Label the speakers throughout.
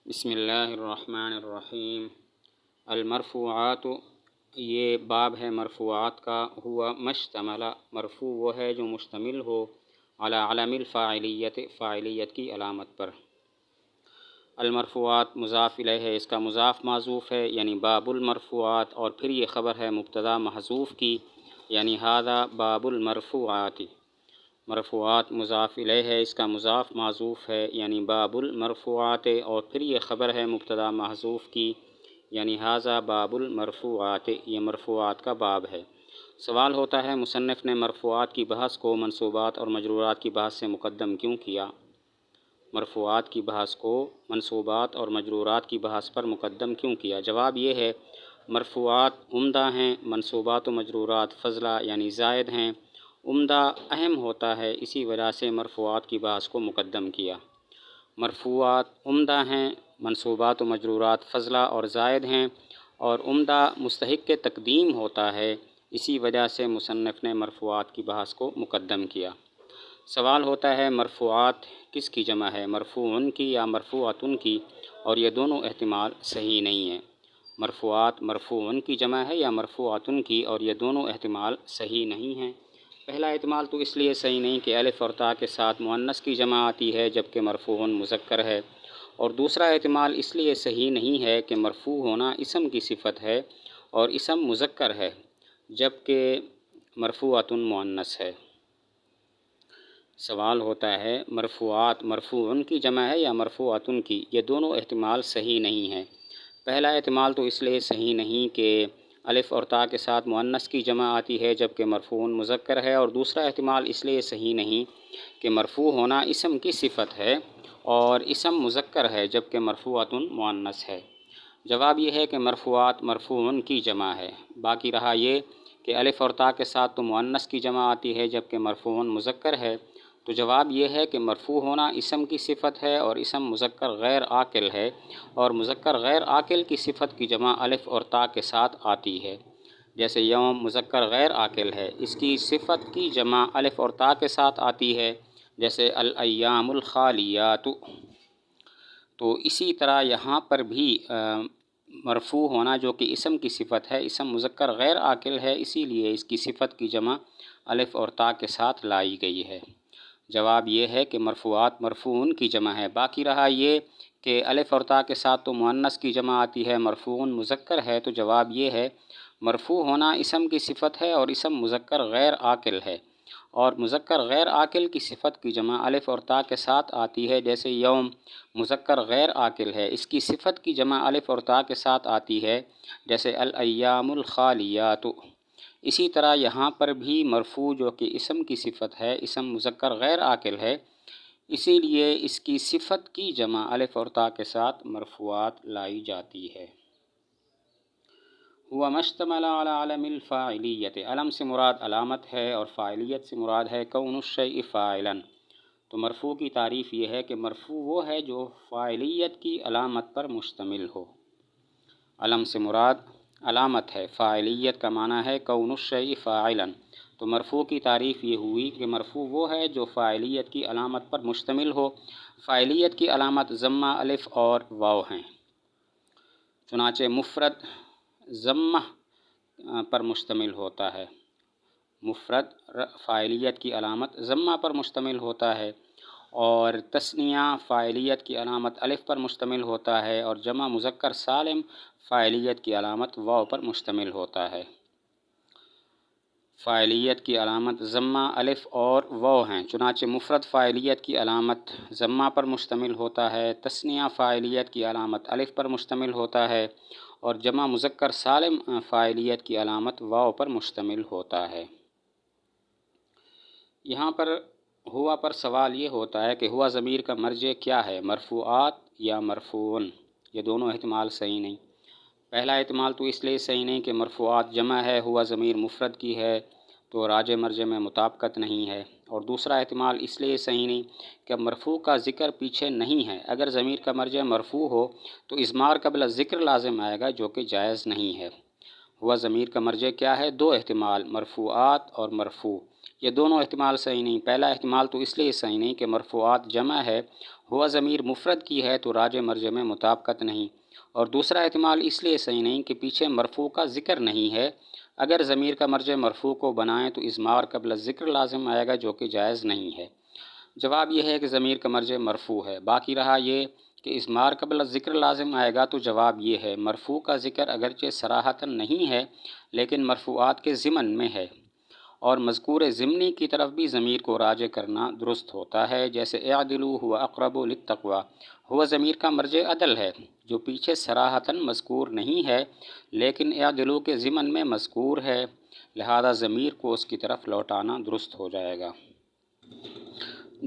Speaker 1: بسم اللہ الرحمن الرحیم۔ المرفوعات، یہ باب ہے مرفوعات کا۔ ہوا مشتمل، مرفوع وہ ہے جو مشتمل ہو علی علم الفاعلیت، فاعلیت کی علامت پر۔ المرفوعات مضاف الیہ ہے، اس کا مضاف معذوف ہے، یعنی باب المرفوعات، اور پھر یہ خبر ہے مبتدا محذوف کی، یعنی ھذا باب المرفوعات۔ مرفوعات مضاف الیہ ہے، اس کا مضاف معذوف ہے، یعنی باب المرفوعات، اور پھر یہ خبر ہے مبتدا محذوف کی، یعنی ھذا باب المرفوعات، یہ مرفوعات کا باب ہے۔ سوال ہوتا ہے مصنف نے مرفوعات کی بحث کو منصوبات اور مجرورات کی بحث سے مقدم کیوں کیا؟ مرفوعات کی بحث کو منصوبات اور مجرورات کی بحث پر مقدم کیوں کیا؟ جواب یہ ہے، مرفوعات عمدہ ہیں، منصوبات و مجرورات فضلہ یعنی زائد ہیں۔ عمدہ اہم ہوتا ہے، اسی وجہ سے مرفوعات کی بحث کو مقدم کیا۔ مرفوعات عمدہ ہیں، منصوبات و مجرورات فضلہ اور زائد ہیں، اور عمدہ مستحق تقدیم ہوتا ہے، اسی وجہ سے مصنف نے مرفوعات کی بحث کو مقدم کیا۔ سوال ہوتا ہے مرفوعات کس کی جمع ہے، مرفوعن کی یا مرفوعتن کی؟ اور یہ دونوں احتمال صحیح نہیں ہیں۔ مرفوعات مرفوعن کی جمع ہے یا مرفوعتن کی، اور یہ دونوں احتمال صحیح نہیں ہیں۔ پہلا احتمال تو اس لیے صحیح نہیں کہ الف اور تا کے ساتھ مؤنث کی جمع آتی ہے جبکہ مرفوعن مذکر ہے، اور دوسرا احتمال اس لیے صحیح نہیں ہے کہ مرفوع ہونا اسم کی صفت ہے اور اسم مذکر ہے جبکہ مرفوعتن مؤنث ہے۔ سوال ہوتا ہے مرفوعات مرفوعن کی جمع ہے یا مرفوعتن کی؟ یہ دونوں احتمال صحیح نہیں ہیں۔ پہلا احتمال تو اس لیے صحیح نہیں کہ الف اور تا کے ساتھ مؤنث کی جمع آتی ہے جبکہ مرفوع مذکر ہے، اور دوسرا احتمال اس لیے صحیح نہیں کہ مرفوع ہونا اسم کی صفت ہے اور اسم مذکر ہے جبکہ مرفوعتن مؤنث ہے۔ جواب یہ ہے کہ مرفوعات مرفوعن کی جمع ہے۔ باقی رہا یہ کہ الف اور تا کے ساتھ تو مؤنث کی جمع آتی ہے جبکہ مرفوعن مذکر ہے، تو جواب یہ ہے کہ مرفوع ہونا اسم کی صفت ہے اور اسم مذکر غیر عاقل ہے، اور مذکر غیر عاقل کی صفت کی جمع الف اور تا کے ساتھ آتی ہے۔ جیسے یوم مذکر غیر عاقل ہے، اس کی صفت کی جمع الف اور تا کے ساتھ آتی ہے، جیسے الایام الخالیات۔ تو اسی طرح یہاں پر بھی مرفوع ہونا جو کہ اسم کی صفت ہے، اسم مذکر غیر عاقل ہے، اسی لیے اس کی صفت کی جمع الف اور تا کے ساتھ لائی گئی ہے۔ جواب یہ ہے کہ مرفوعات مرفوعن کی جمع ہے۔ باقی رہا یہ کہ الف اور تا کے ساتھ تو مؤنث کی جمع آتی ہے، مرفوعن مذکر ہے، تو جواب یہ ہے مرفوع ہونا اسم کی صفت ہے اور اسم مذکر غیر عاقل ہے، اور مذکر غیر عاقل کی صفت کی جمع الف اور تا کے ساتھ آتی ہے۔ جیسے یوم مذکر غیر عاقل ہے، اس کی صفت کی جمع الف اور تا کے ساتھ آتی ہے، جیسے الایام الخالیات۔ اسی طرح یہاں پر بھی مرفوع جو کہ اسم کی صفت ہے، اسم مذکر غیر عاقل ہے، اسی لیے اس کی صفت کی جمع الف اور تا کے ساتھ مرفوعات لائی جاتی ہے۔ ہوا مشتمل علی علم الفاعلیت، علم سے مراد علامت ہے اور فاعلیت سے مراد ہے کون الشیء فاعلا۔ تو مرفوع کی تعریف یہ ہے کہ مرفوع وہ ہے جو فاعلیت کی علامت پر مشتمل ہو۔ علم سے مراد علامت ہے، فاعلیت کا معنی ہے کون الشیء فاعلا، تو مرفوع کی تعریف یہ ہوئی کہ مرفوع وہ ہے جو فاعلیت کی علامت پر مشتمل ہو۔ فاعلیت کی علامت ضمہ، الف اور واو ہیں، چنانچہ مفرد ضمہ پر مشتمل ہوتا ہے، مفرد فاعلیت کی علامت ضمہ پر مشتمل ہوتا ہے، اور تثنیہ فاعلیت کی علامت الف پر مشتمل ہوتا ہے، اور جمع مذکر سالم فاعلیت کی علامت واو پر مشتمل ہوتا ہے۔ فاعلیت کی علامت ضمہ، الف اور واو ہیں، چنانچہ مفرد فاعلیت کی علامت ضمہ پر مشتمل ہوتا ہے، تثنیہ فاعلیت کی علامت الف پر مشتمل ہوتا ہے، اور جمع مذکر سالم فاعلیت کی علامت واو پر مشتمل ہوتا ہے۔ یہاں پر ہوا پر سوال یہ ہوتا ہے کہ ہوا ضمیر کا مرجع کیا ہے، مرفوعات یا مرفوعن؟ یہ دونوں احتمال صحیح نہیں۔ پہلا احتمال تو اس لیے صحیح نہیں کہ مرفوعات جمع ہے، ہوا ضمیر مفرد کی ہے، تو راجع مرجع میں مطابقت نہیں ہے، اور دوسرا احتمال اس لیے صحیح نہیں کہ مرفوع کا ذکر پیچھے نہیں ہے۔ اگر ضمیر کا مرجع مرفوع ہو تو اضمار قبل ذکر لازم آئے گا جو کہ جائز نہیں ہے۔ ہوا ضمیر کا مرجع کیا ہے؟ دو احتمال، مرفوعات اور مرفوع۔ یہ دونوں احتمال صحیح نہیں۔ پہلا احتمال تو اس لیے صحیح نہیں کہ مرفوعات جمع ہے، ہوا ضمیر مفرد کی ہے تو راجع مرجع میں مطابقت نہیں، اور دوسرا احتمال اس لیے صحیح نہیں کہ پیچھے مرفوع کا ذکر نہیں ہے۔ اگر ضمیر کا مرجع مرفوع کو بنائیں تو اضمار قبل الذکر لازم آئے گا، جو کہ جائز نہیں ہے۔ جواب یہ ہے کہ ضمیر کا مرجع مرفوع ہے۔ باقی رہا یہ کہ اضمار قبل الذکر لازم آئے گا، تو جواب یہ ہے مرفوع کا ذکر اگرچہ صراحتاً نہیں ہے لیکن مرفوعات کے ضمن میں ہے، اور مذکور ضمنی کی طرف بھی ضمیر کو راجع کرنا درست ہوتا ہے، جیسے اعدلوا هو اقرب للتقوی۔ ہوا ضمیر کا مرجع عدل ہے جو پیچھے صراحتاً مذکور نہیں ہے لیکن اعدلوا کے ضمن میں مذکور ہے، لہذا ضمیر کو اس کی طرف لوٹانا درست ہو جائے گا۔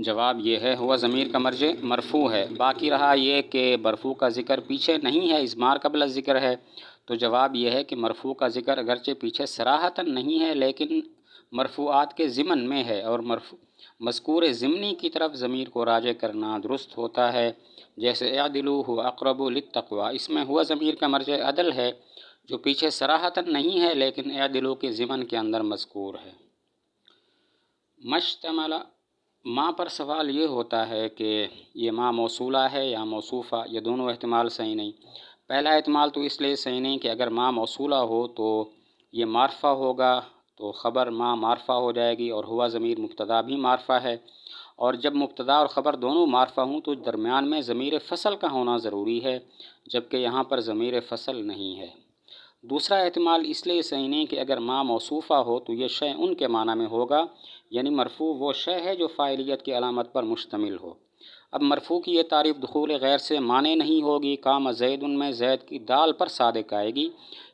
Speaker 1: جواب یہ ہے ہوا ضمیر کا مرجع مرفوع ہے۔ باقی رہا یہ کہ مرفوع کا ذکر پیچھے نہیں ہے، اضمار قبل الذکر ہے، تو جواب یہ ہے کہ مرفوع کا ذکر اگرچہ پیچھے صراحتاً نہیں ہے لیکن مرفوعات کے ضمن میں ہے، اور مذکور ضمنی کی طرف ضمیر کو راجع کرنا درست ہوتا ہے، جیسے اعدلوا هو اقرب للتقوی۔ اس میں ہوا ضمیر کا مرجع عدل ہے جو پیچھے صراحتاً نہیں ہے لیکن اعدلوا کے ضمن کے اندر مذکور ہے۔ مشتمل ماں پر سوال یہ ہوتا ہے کہ یہ ماں موصولہ ہے یا موصوفہ، یہ دونوں احتمال صحیح نہیں۔ پہلا احتمال تو اس لیے صحیح نہیں کہ اگر ماں موصولہ ہو تو یہ معرفہ ہوگا، تو خبر ماں معرفہ ہو جائے گی، اور ہوا ضمیر مبتدا بھی معرفہ ہے، اور جب مبتدا اور خبر دونوں معرفہ ہوں تو درمیان میں ضمیر فصل کا ہونا ضروری ہے، جبکہ یہاں پر ضمیر فصل نہیں ہے۔ دوسرا احتمال اس لیے صحیح نہیں کہ اگر ماں موصوفہ ہو تو یہ شے ان کے معنی میں ہوگا، یعنی مرفوع وہ شے ہے جو فاعلیت کی علامت پر مشتمل ہو۔ اب مرفوع کی یہ تعریف دخول غیر سے مانے نہیں ہوگی۔ قام زید میں زید کی دال پر صادق آئے گی،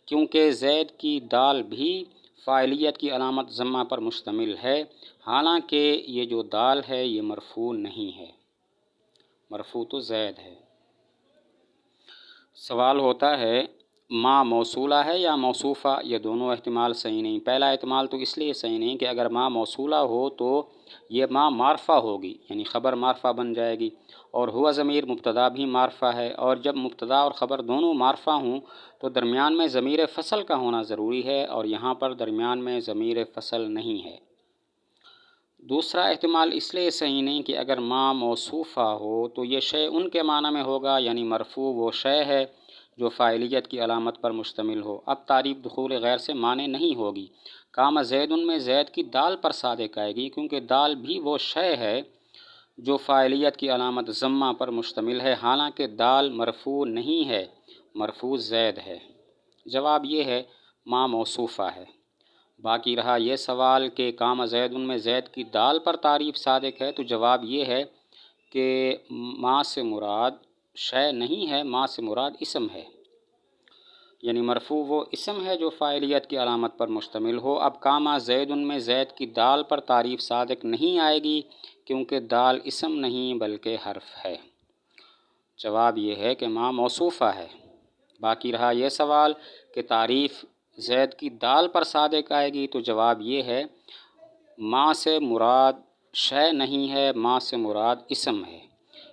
Speaker 1: کیونکہ زید کی دال بھی فاعلیت کی علامت ضمہ پر مشتمل ہے، حالانکہ یہ جو دال ہے یہ مرفوع نہیں ہے، مرفوع تو زید ہے۔ سوال ہوتا ہے ماں موصولہ ہے یا موصوفہ، یہ دونوں احتمال صحیح نہیں۔ پہلا احتمال تو اس لیے صحیح نہیں کہ اگر ماں موصولہ ہو تو یہ ماں معرفہ ہوگی، یعنی خبر معرفہ بن جائے گی، اور ہوا ضمیر مبتدا بھی معرفہ ہے، اور جب مبتدا اور خبر دونوں معرفہ ہوں تو درمیان میں ضمیر فصل کا ہونا ضروری ہے، اور یہاں پر درمیان میں ضمیر فصل نہیں ہے۔ دوسرا احتمال اس لیے صحیح نہیں کہ اگر ماں موصوفہ ہو تو یہ شے ان کے معنی میں ہوگا، یعنی مرفوع وہ شے ہے جو فاعلیت کی علامت پر مشتمل ہو۔ اب تعریف دخول غیر سے مانے نہیں ہوگی۔ قام زید میں زید کی دال پر صادق آئے گی، کیونکہ دال بھی وہ شے ہے جو فاعلیت کی علامت ضمہ پر مشتمل ہے، حالانکہ دال مرفوع نہیں ہے، مرفوع زید ہے۔ جواب یہ ہے ماں موصوفہ ہے۔ باقی رہا یہ سوال کہ قام زید میں زید کی دال پر تعریف صادق ہے، تو جواب یہ ہے کہ ماں سے مراد شے نہیں ہے، ماں سے مراد اسم ہے، یعنی مرفوع وہ اسم ہے جو فاعلیت کی علامت پر مشتمل ہو۔ اب قام زید میں زید کی دال پر تعریف صادق نہیں آئے گی، کیونکہ دال اسم نہیں بلکہ حرف ہے۔ جواب یہ ہے کہ ماں موصوفہ ہے۔ باقی رہا یہ سوال کہ تعریف زید کی دال پر صادق آئے گی، تو جواب یہ ہے ماں سے مراد شے نہیں ہے، ماں سے مراد اسم ہے،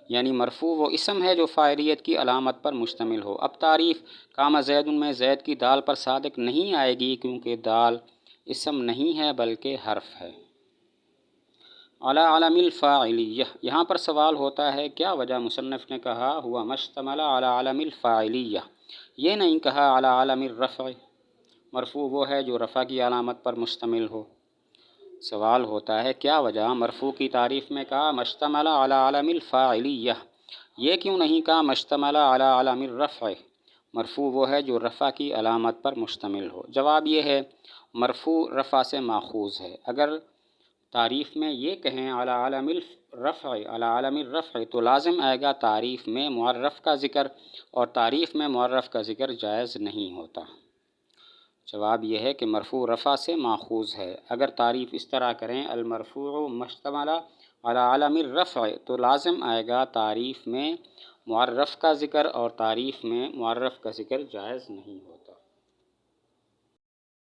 Speaker 1: یعنی مرفوع وہ اسم ہے جو فاعلیت کی علامت پر مشتمل ہو۔ اب تعریف قام زید میں زید کی دال پر صادق نہیں آئے گی، کیونکہ دال اسم نہیں ہے بلکہ حرف ہے۔ علی علم الفاعلیہ، یہاں پر سوال ہوتا ہے کیا وجہ مصنف نے کہا ہوا مشتمل علی علم الفاعلیہ، یہ نہیں کہا علی علم الرفع؟ مرفوع وہ ہے جو رفع کی علامت پر مشتمل ہو۔ سوال ہوتا ہے کیا وجہ مرفوع کی تعریف میں کہا مشتمل علی علم الفاعلیہ، یہ کیوں نہیں کہا مشتمل علی علم الرفع؟ مرفوع وہ ہے جو رفع کی علامت پر مشتمل ہو۔ جواب یہ ہے مرفوع رفع سے ماخوذ ہے۔ اگر تعریف میں یہ کہیں علی علم الرفع، علی علم الرفع، تو لازم آئے گا تعریف میں معرف کا ذکر، اور تعریف میں معرف کا ذکر جائز نہیں ہوتا۔ جواب یہ ہے کہ مرفوع رفع سے ماخوذ ہے۔ اگر تعریف اس طرح کریں المرفوع مشتمل علی علم الرفع، تو لازم آئے گا تعریف میں معرف کا ذکر، اور تعریف میں معرف کا ذکر جائز نہیں ہوتا۔